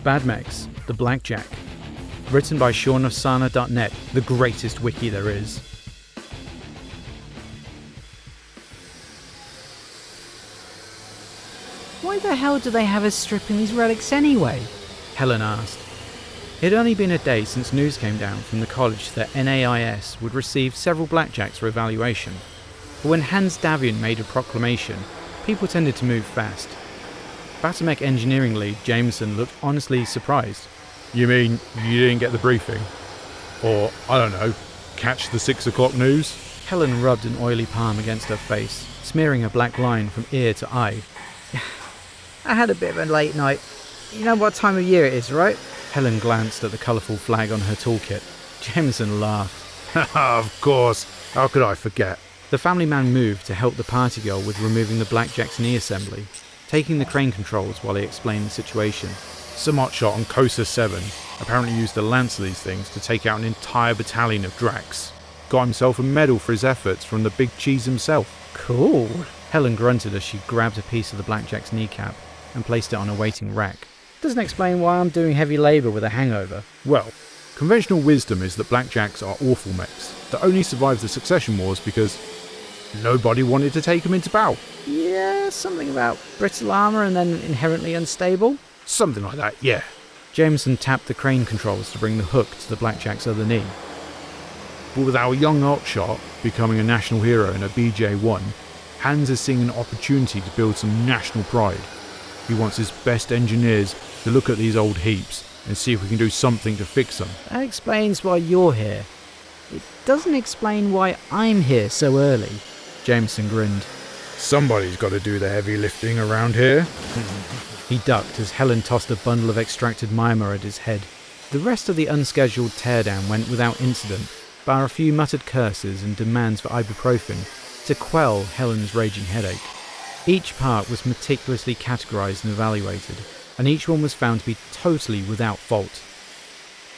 Bad Mechs, the Blackjack. Written by Sean of Sarna.net, the greatest wiki there is. Why the hell do they have us stripping these relics anyway? Helen asked. It had only been a day since news came down from the college that NAIS would receive several Blackjacks for evaluation. But when Hans Davian made a proclamation, people tended to move fast. BattleTech engineering lead Jameson looked honestly surprised. You mean you didn't get the briefing? Or, I don't know, catch the 6 o'clock news? Helen rubbed an oily palm against her face, smearing a black line from ear to eye. I had a bit of a late night. You know what time of year it is, right? Helen glanced at the colourful flag on her toolkit. Jameson laughed. Of course, how could I forget? The family man moved to help the party girl with removing the Blackjack's knee assembly, taking the crane controls while he explained the situation. Some hotshot on Kosa 7 apparently used a lance of these things to take out an entire battalion of Dracs. Got himself a medal for his efforts from the big cheese himself. Cool. Helen grunted as she grabbed a piece of the Blackjack's kneecap and placed it on a waiting rack. Doesn't explain why I'm doing heavy labour with a hangover. Well, conventional wisdom is that Blackjacks are awful mechs that only survived the succession wars because nobody wanted to take them into battle. Yeah, something about brittle armour and then inherently unstable. Something like that, yeah. Jameson tapped the crane controls to bring the hook to the Blackjack's other knee. But with our young hotshot becoming a national hero in a BJ1, Hans is seeing an opportunity to build some national pride. He wants his best engineers to look at these old heaps and see if we can do something to fix them. That explains why you're here. It doesn't explain why I'm here so early. Jameson grinned. Somebody's got to do the heavy lifting around here. He ducked as Helen tossed a bundle of extracted Myanmar at his head. The rest of the unscheduled teardown went without incident, bar a few muttered curses and demands for ibuprofen to quell Helen's raging headache. Each part was meticulously categorised and evaluated, and each one was found to be totally without fault.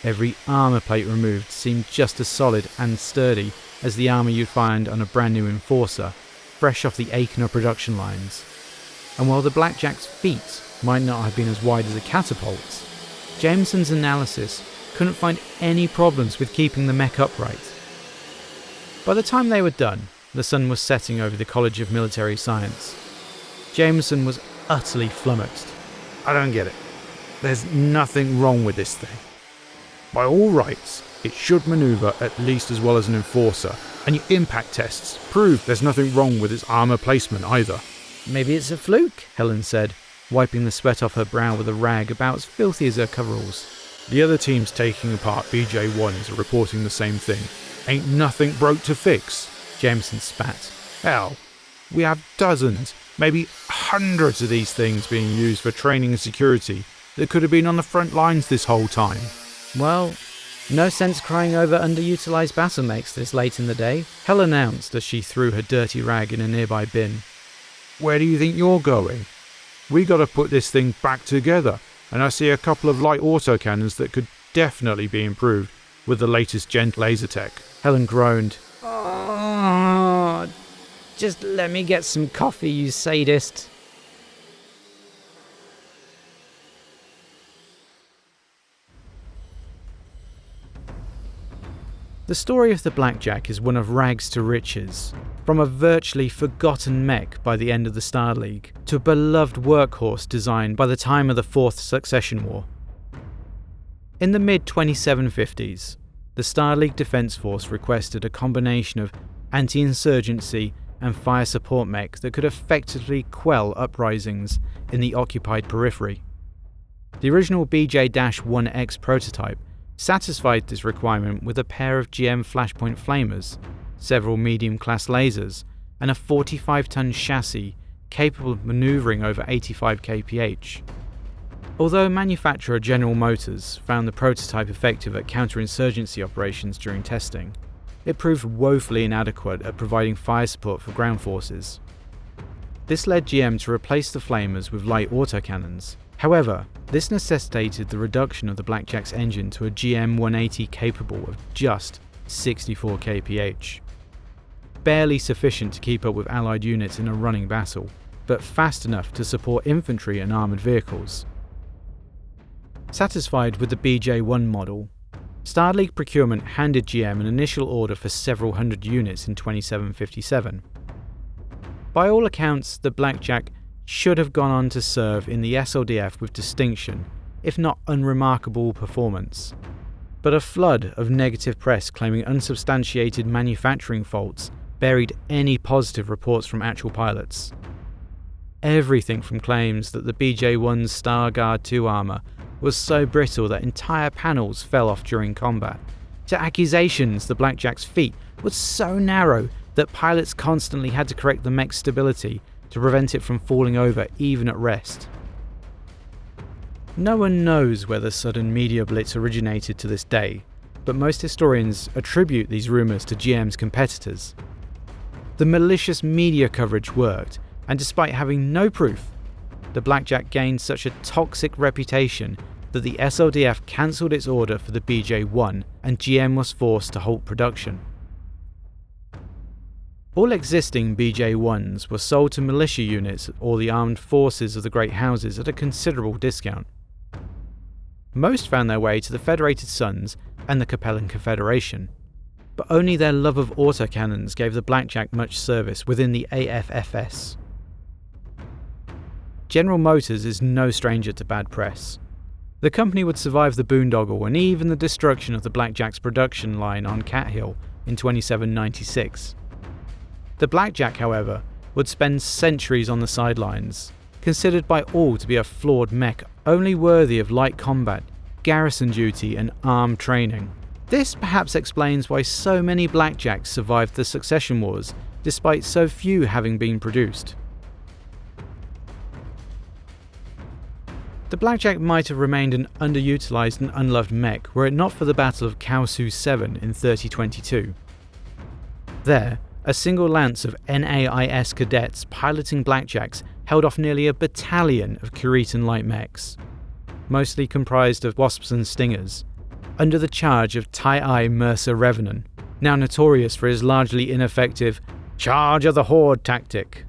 Every armour plate removed seemed just as solid and sturdy as the armour you'd find on a brand new Enforcer, fresh off the Akener production lines. And while the Blackjack's feet might not have been as wide as a catapult's, Jameson's analysis couldn't find any problems with keeping the mech upright. By the time they were done, the sun was setting over the College of Military Science. Jameson was utterly flummoxed. I don't get it. There's nothing wrong with this thing. By all rights, it should manoeuvre at least as well as an Enforcer, and your impact tests prove there's nothing wrong with its armour placement either. Maybe it's a fluke, Helen said, wiping the sweat off her brow with a rag about as filthy as her coveralls. The other teams taking apart BJ1s are reporting the same thing. Ain't nothing broke to fix. Jameson spat. Hell, we have dozens, maybe hundreds of these things being used for training and security that could have been on the front lines this whole time. Well, no sense crying over underutilised battle mechs this late in the day, Helen announced as she threw her dirty rag in a nearby bin. Where do you think you're going? We got to put this thing back together, and I see a couple of light autocannons that could definitely be improved with the latest gen laser tech. Helen groaned. Oh, just let me get some coffee, you sadist. The story of the Blackjack is one of rags to riches. From a virtually forgotten mech by the end of the Star League, to a beloved workhorse designed by the time of the Fourth Succession War. In the mid-2750s, the Star League Defense Force requested a combination of anti-insurgency and fire support mech that could effectively quell uprisings in the occupied periphery. The original BJ-1X prototype satisfied this requirement with a pair of GM Flashpoint Flamers, several medium-class lasers, and a 45-ton chassis capable of manoeuvring over 85 kph. Although manufacturer General Motors found the prototype effective at counterinsurgency operations during testing, it proved woefully inadequate at providing fire support for ground forces. This led GM to replace the Flamers with light autocannons. However, this necessitated the reduction of the Blackjack's engine to a GM 180 capable of just 64 kph. Barely sufficient to keep up with Allied units in a running battle, but fast enough to support infantry and armoured vehicles. Satisfied with the BJ1 model, Starleague procurement handed GM an initial order for several hundred units in 2757. By all accounts, the Blackjack should have gone on to serve in the SLDF with distinction, if not unremarkable performance. But a flood of negative press claiming unsubstantiated manufacturing faults buried any positive reports from actual pilots. Everything from claims that the BJ-1's Starguard 2 armour was so brittle that entire panels fell off during combat, to accusations the Blackjack's feet were so narrow that pilots constantly had to correct the mech's stability to prevent it from falling over even at rest. No one knows where the sudden media blitz originated to this day, but most historians attribute these rumours to GM's competitors. The malicious media coverage worked, and despite having no proof, the Blackjack gained such a toxic reputation that the SLDF cancelled its order for the BJ-1 and GM was forced to halt production. All existing BJ-1s were sold to militia units or the armed forces of the Great Houses at a considerable discount. Most found their way to the Federated Sons and the Capellan Confederation, but only their love of autocannons gave the Blackjack much service within the AFFS. General Motors is no stranger to bad press. The company would survive the boondoggle and even the destruction of the Blackjack's production line on Cat Hill in 2796. The Blackjack, however, would spend centuries on the sidelines, considered by all to be a flawed mech only worthy of light combat, garrison duty and armed training. This perhaps explains why so many Blackjacks survived the succession wars, despite so few having been produced. The Blackjack might have remained an underutilised and unloved mech were it not for the Battle of Kwangchow IV in 3022. There, a single lance of NAIS cadets piloting Blackjacks held off nearly a battalion of Curitan light mechs, mostly comprised of Wasps and Stingers, under the charge of Tai Mercer Revenant, now notorious for his largely ineffective Charge of the Horde tactic.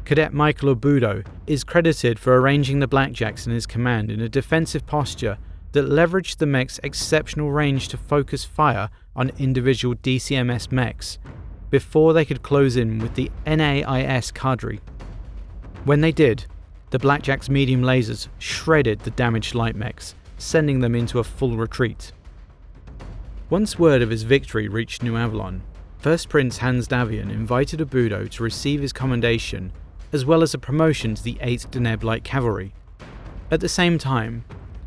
Cadet Michael Obudo is credited for arranging the Blackjacks in his command in a defensive posture that leveraged the mech's exceptional range to focus fire on individual DCMS mechs before they could close in with the NAIS cadre. When they did, the Blackjack's medium lasers shredded the damaged light mechs, sending them into a full retreat. Once word of his victory reached New Avalon, First Prince Hans Davian invited Obudo to receive his commendation as well as a promotion to the 8th Deneb Light Cavalry. At the same time,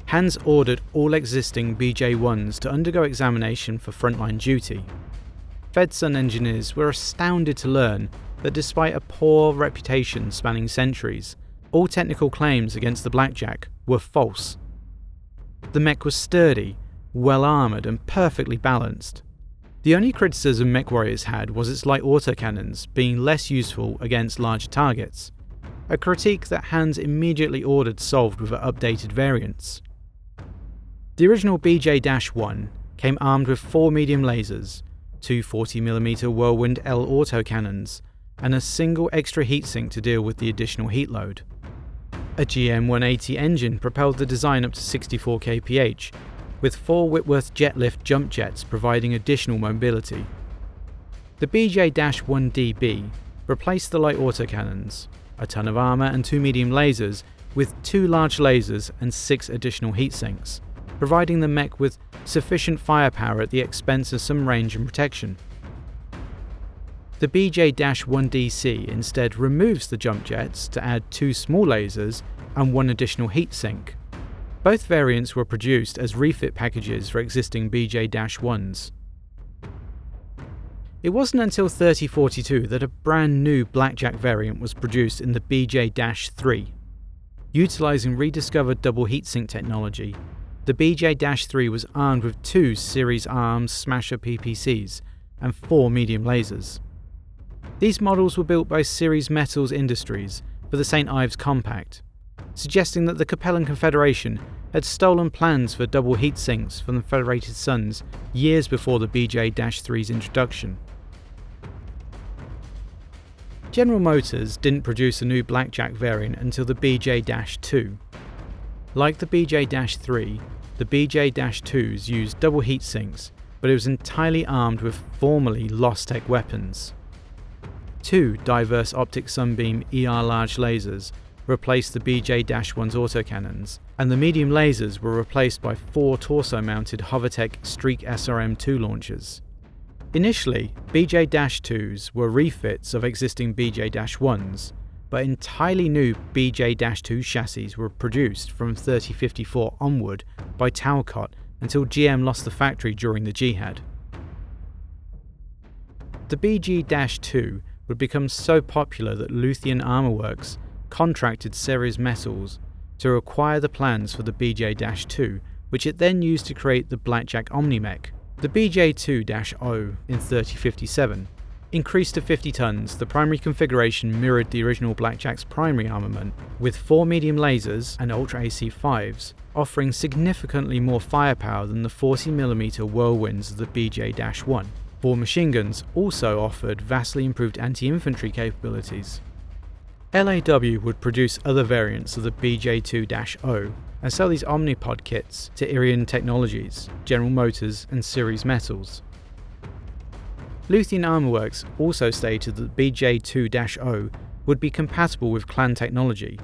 Hans ordered all existing BJ-1s to undergo examination for frontline duty. FedSun engineers were astounded to learn that despite a poor reputation spanning centuries, all technical claims against the Blackjack were false. The mech was sturdy, well armoured and perfectly balanced. The only criticism Mech Warriors had was its light autocannons being less useful against larger targets, a critique that Hans immediately ordered solved with updated variants. The original BJ-1 came armed with 4 medium lasers, 2 40mm Whirlwind L autocannons, and a single extra heatsink to deal with the additional heat load. A GM-180 engine propelled the design up to 64 kph, with 4 Whitworth Jetlift jump jets providing additional mobility. The BJ-1DB replaced the light autocannons, a ton of armour and 2 medium lasers, with 2 large lasers and 6 additional heatsinks, providing the mech with sufficient firepower at the expense of some range and protection. The BJ-1DC instead removes the jump jets to add 2 small lasers and 1 additional heatsink. Both variants were produced as refit packages for existing BJ-1s. It wasn't until 3042 that a brand new Blackjack variant was produced in the BJ-3. Utilising rediscovered double heatsink technology, the BJ-3 was armed with 2 Series Arms Smasher PPCs and 4 medium lasers. These models were built by Series Metals Industries for the St. Ives Compact, suggesting that the Capellan Confederation had stolen plans for double heatsinks from the Federated Sons years before the BJ-3's introduction. General Motors didn't produce a new Blackjack variant until the BJ-2. Like the BJ-3, the BJ-2s used double heat sinks, but it was entirely armed with formerly lost-tech weapons. 2 diverse optic sunbeam ER large lasers replaced the BJ-1's autocannons, and the medium lasers were replaced by 4 torso-mounted Hovertech Streak SRM-2 launchers. Initially, BJ-2s were refits of existing BJ-1s, but entirely new BJ-2 chassis were produced from 3054 onward by Talcott until GM lost the factory during the Jihad. The BJ-2 would become so popular that Luthien Armour Works contracted Ceres Metals to acquire the plans for the BJ-2, which it then used to create the Blackjack Omni-Mech. The BJ-2-0 in 3057 increased to 50 tons. The primary configuration mirrored the original Blackjack's primary armament, with 4 medium lasers and Ultra AC-5s, offering significantly more firepower than the 40mm whirlwinds of the BJ-1. 4 machine guns also offered vastly improved anti-infantry capabilities. LAW would produce other variants of the BJ-2-0 and sell these Omnipod kits to Irion Technologies, General Motors and Ceres Metals. Luthien Armour Works also stated that the BJ-2-0 would be compatible with Clan technology,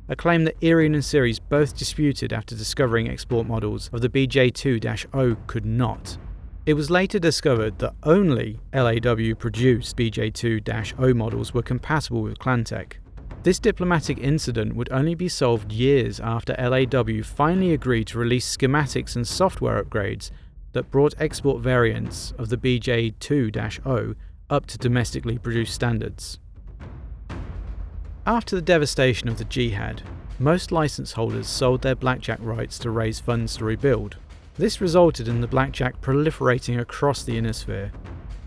a claim that Irion and Ceres both disputed after discovering export models of the BJ-2-0 could not. It was later discovered that only LAW-produced BJ-2-0 models were compatible with Clantech. This diplomatic incident would only be solved years after LAW finally agreed to release schematics and software upgrades that brought export variants of the BJ-2-0 up to domestically produced standards. After the devastation of the Jihad, most license holders sold their Blackjack rights to raise funds to rebuild. This resulted in the Blackjack proliferating across the Ionosphere.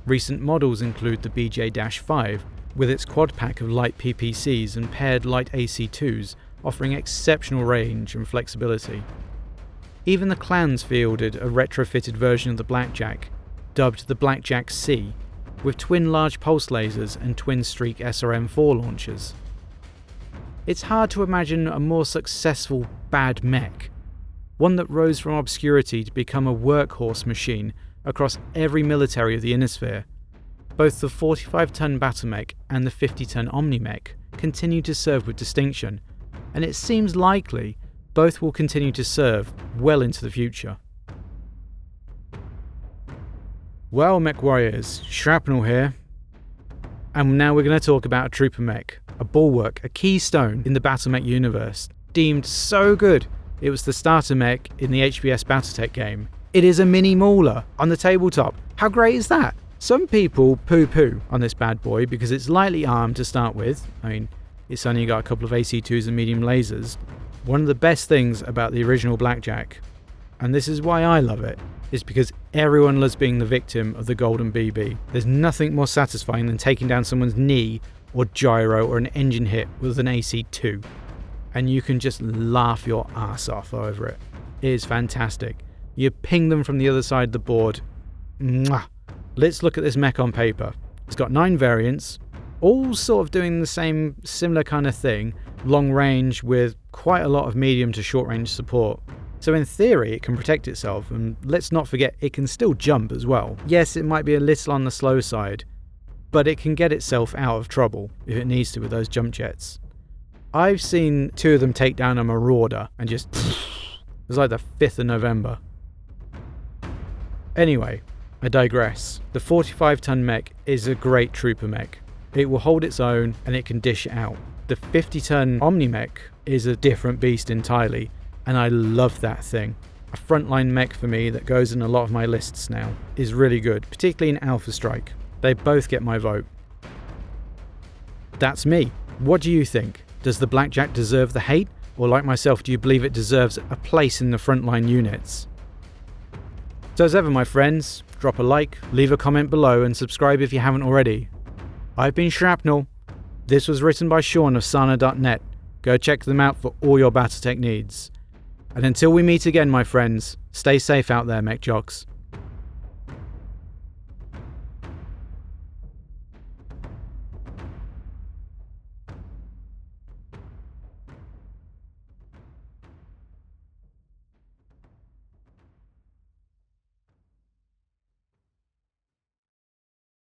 Recent models include the BJ-5, with its quad pack of light PPCs and paired light AC-2s offering exceptional range and flexibility. Even the clans fielded a retrofitted version of the Blackjack, dubbed the Blackjack C, with twin large pulse lasers and twin Streak SRM-4 launchers. It's hard to imagine a more successful bad mech, one that rose from obscurity to become a workhorse machine across every military of the Ionosphere. Both the 45-ton BattleMech and the 50-ton Omni-Mech continue to serve with distinction, and it seems likely both will continue to serve well into the future. Well, mech warriors, Shrapnel here, and now we're going to talk about a trooper mech, a bulwark, a keystone in the BattleMech universe, deemed so good it was the starter mech in the HBS BattleTech game. It is a mini mauler on the tabletop. How great is that? Some people poo-poo on this bad boy because it's lightly armed to start with. I mean, it's only got a couple of AC-2s and medium lasers. One of the best things about the original Blackjack, and this is why I love it, is because everyone loves being the victim of the golden BB. There's nothing more satisfying than taking down someone's knee or gyro or an engine hit with an AC-2. And you can just laugh your ass off over it. It is fantastic. You ping them from the other side of the board. Mwah. Let's look at this mech on paper. It's got 9 variants, all sort of doing the same similar kind of thing, long range with quite a lot of medium to short range support. So in theory it can protect itself, and let's not forget it can still jump as well. Yes, it might be a little on the slow side, but it can get itself out of trouble if it needs to with those jump jets. I've seen 2 of them take down a Marauder and just it was like the 5th of November. Anyway, I digress. The 45-ton mech is a great trooper mech. It will hold its own and it can dish it out. The 50-ton Omni-Mech is a different beast entirely, and I love that thing. A frontline mech for me that goes in a lot of my lists now is really good, particularly in Alpha Strike. They both get my vote. That's me. What do you think? Does the Blackjack deserve the hate? Or like myself, do you believe it deserves a place in the frontline units? So as ever, my friends, drop a like, leave a comment below, and subscribe if you haven't already. I've been Shrapnel. This was written by Sean of Sarna.net. Go check them out for all your BattleTech needs. And until we meet again, my friends, stay safe out there, Mechjocks.